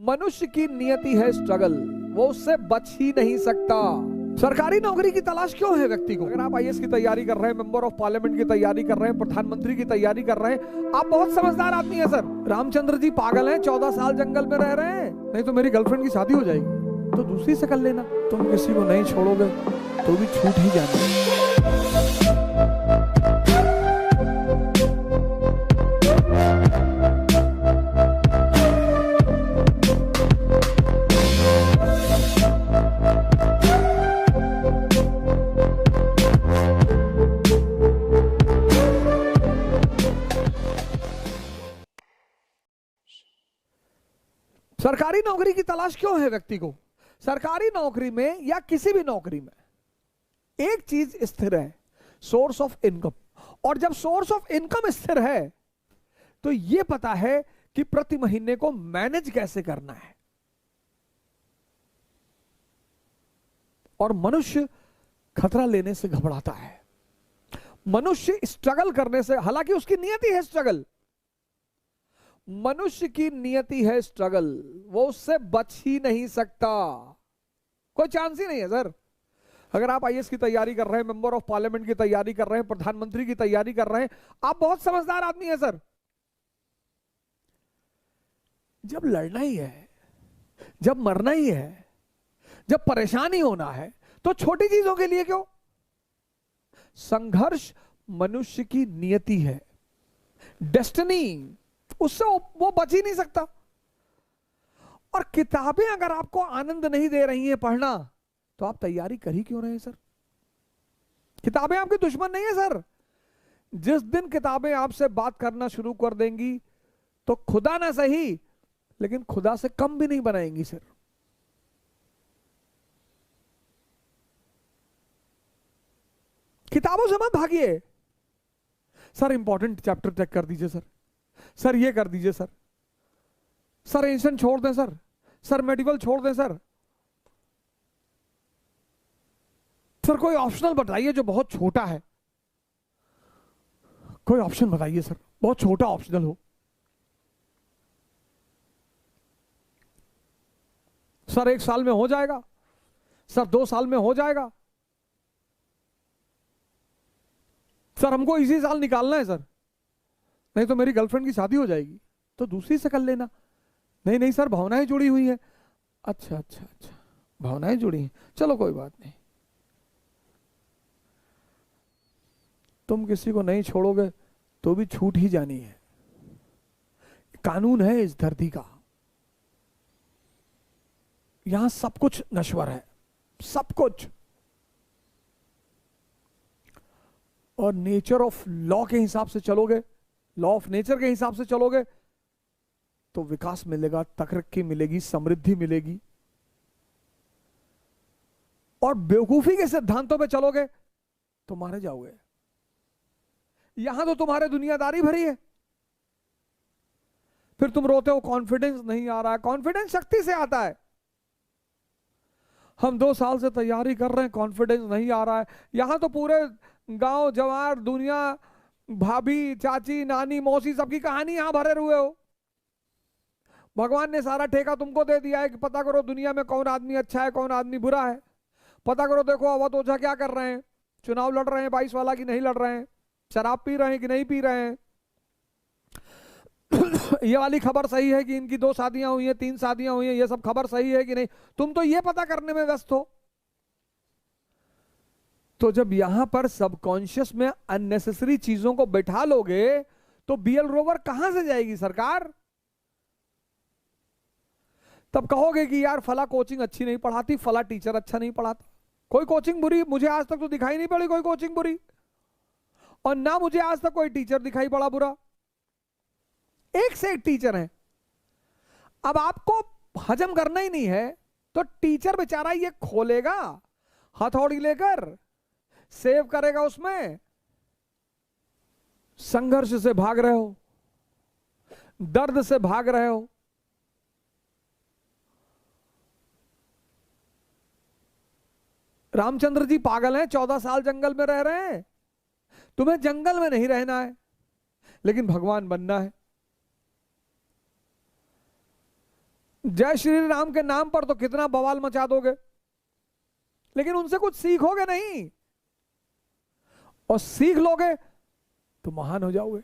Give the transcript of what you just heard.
मनुष्य की नियति है स्ट्रगल, वो उससे बच ही नहीं सकता। सरकारी नौकरी की तलाश क्यों है व्यक्ति को? अगर आप आईएएस की तैयारी कर रहे हैं, मेंबर ऑफ पार्लियामेंट की तैयारी कर रहे हैं, प्रधानमंत्री की तैयारी कर रहे हैं, आप बहुत समझदार आदमी है सर। रामचंद्र जी पागल हैं, 14 साल जंगल में रह रहे हैं, नहीं तो मेरी गर्लफ्रेंड की शादी हो जाएगी, तो दूसरी से कर लेना। तुम किसी को नहीं छोड़ोगे तो भी छूट ही जाना। सरकारी नौकरी की तलाश क्यों है व्यक्ति को? सरकारी नौकरी में या किसी भी नौकरी में एक चीज स्थिर है, सोर्स ऑफ इनकम। और जब सोर्स ऑफ इनकम स्थिर है तो यह पता है कि प्रति महीने को मैनेज कैसे करना है। और मनुष्य खतरा लेने से घबराता है, मनुष्य स्ट्रगल करने से, हालांकि उसकी नियति है स्ट्रगल, मनुष्य की नियति है स्ट्रगल, वो उससे बच ही नहीं सकता, कोई चांस ही नहीं है सर। अगर आप आईएएस की तैयारी कर रहे हैं, मेंबर ऑफ पार्लियामेंट की तैयारी कर रहे हैं, प्रधानमंत्री की तैयारी कर रहे हैं, आप बहुत समझदार आदमी है सर। जब लड़ना ही है, जब मरना ही है, जब परेशान ही होना है, तो छोटी चीजों के लिए क्यों? संघर्ष मनुष्य की नियति है, डेस्टिनी, उससे वो बच ही नहीं सकता। और किताबें अगर आपको आनंद नहीं दे रही हैं पढ़ना, तो आप तैयारी कर ही क्यों रहे हैं सर? किताबें आपके दुश्मन नहीं है सर। जिस दिन किताबें आपसे बात करना शुरू कर देंगी तो खुदा ना सही, लेकिन खुदा से कम भी नहीं बनाएंगी सर। किताबों से मत भागिए। सर इंपॉर्टेंट चैप्टर चेक कर दीजिए सर, सर ये कर दीजिए सर, सर एंशिएंट छोड़ दें सर, सर मेडिवल छोड़ दें सर, सर कोई ऑप्शनल बताइए जो बहुत छोटा है, कोई ऑप्शन बताइए सर, बहुत छोटा ऑप्शनल हो। सर 1 साल में हो जाएगा, सर 2 साल में हो जाएगा, सर हमको इसी साल निकालना है सर, नहीं तो मेरी गर्लफ्रेंड की शादी हो जाएगी, तो दूसरी से कर लेना। नहीं नहीं सर, भावनाएं जुड़ी हुई हैं। अच्छा अच्छा अच्छा, भावनाएं जुड़ी हैं, चलो कोई बात नहीं। तुम किसी को नहीं छोड़ोगे तो भी छूट ही जानी है, कानून है इस धरती का। यहां सब कुछ नश्वर है, सब कुछ। और नेचर ऑफ लॉ के हिसाब से चलोगे, लॉ ऑफ नेचर के हिसाब से चलोगे तो विकास मिलेगा, तरक्की मिलेगी, समृद्धि मिलेगी। और बेवकूफी के सिद्धांतों पे चलोगे तो मारे जाओगे। यहां तो तुम्हारे दुनियादारी भरी है, फिर तुम रोते हो कॉन्फिडेंस नहीं आ रहा है। कॉन्फिडेंस शक्ति से आता है। हम 2 साल से तैयारी कर रहे हैं, कॉन्फिडेंस नहीं आ रहा है। यहां तो पूरे गांव जवार दुनिया, भाभी चाची नानी मौसी, सबकी कहानी यहां भरे हुए हो। भगवान ने सारा ठेका तुमको दे दिया है कि पता करो दुनिया में कौन आदमी अच्छा है, कौन आदमी बुरा है। पता करो, देखो अवध ओझा क्या कर रहे हैं, चुनाव लड़ रहे हैं 22 वाला कि नहीं लड़ रहे हैं, शराब पी रहे हैं कि नहीं पी रहे हैं, ये वाली खबर सही है कि इनकी 2 शादियां हुई हैं, 3 शादियां हुई हैं, ये सब खबर सही है कि नहीं, तुम तो ये पता करने में व्यस्त हो। तो जब यहां पर सबकॉन्शियस में अननेसेसरी चीजों को बैठा लोगे तो बीएल रोवर कहां से जाएगी सरकार? तब कहोगे कि यार फला कोचिंग अच्छी नहीं पढ़ाती, फला टीचर अच्छा नहीं पढ़ाता। कोई कोचिंग बुरी मुझे आज तक तो दिखाई नहीं पड़ी, कोई कोचिंग बुरी, और ना मुझे आज तक कोई टीचर दिखाई पड़ा बुरा। एक से एक टीचर है। अब आपको हजम करना ही नहीं है तो टीचर बेचारा ये खोलेगा हथौड़ी लेकर, सेव करेगा, उसमें संघर्ष से भाग रहे हो, दर्द से भाग रहे हो। रामचंद्र जी पागल हैं, 14 साल जंगल में रह रहे हैं। तुम्हें जंगल में नहीं रहना है, लेकिन भगवान बनना है। जय श्री राम के नाम पर तो कितना बवाल मचा दोगे, लेकिन उनसे कुछ सीखोगे नहीं, और सीख लोगे तो महान हो जाओगे।